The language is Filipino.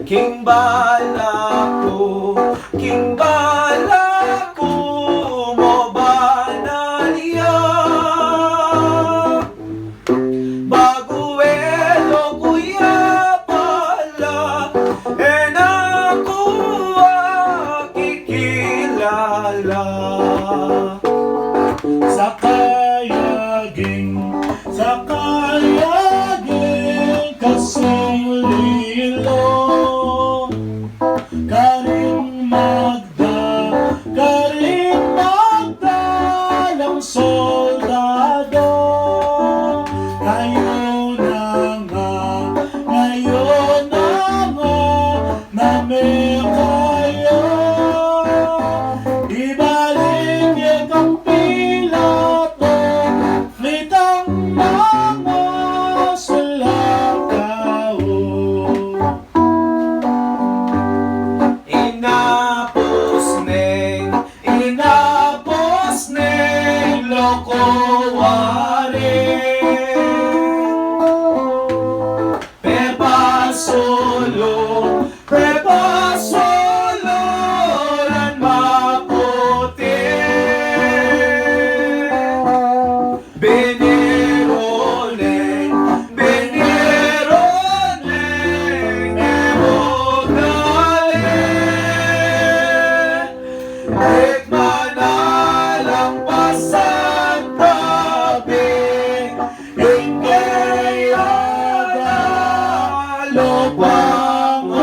King balaku, king balaku mo banaliya. Baguelo kuya pala, ako kikilala. Sa kayaging kasing lilo, Karing Magda lang soldado. Ngayon na nga namin kayo, ibalik ikang pilato, litang mga sulakaw. Inapos neng loko wari. Pepa solo ran maputi. Benero neng emodale. Manalang pasang tabi, ingay aga lupang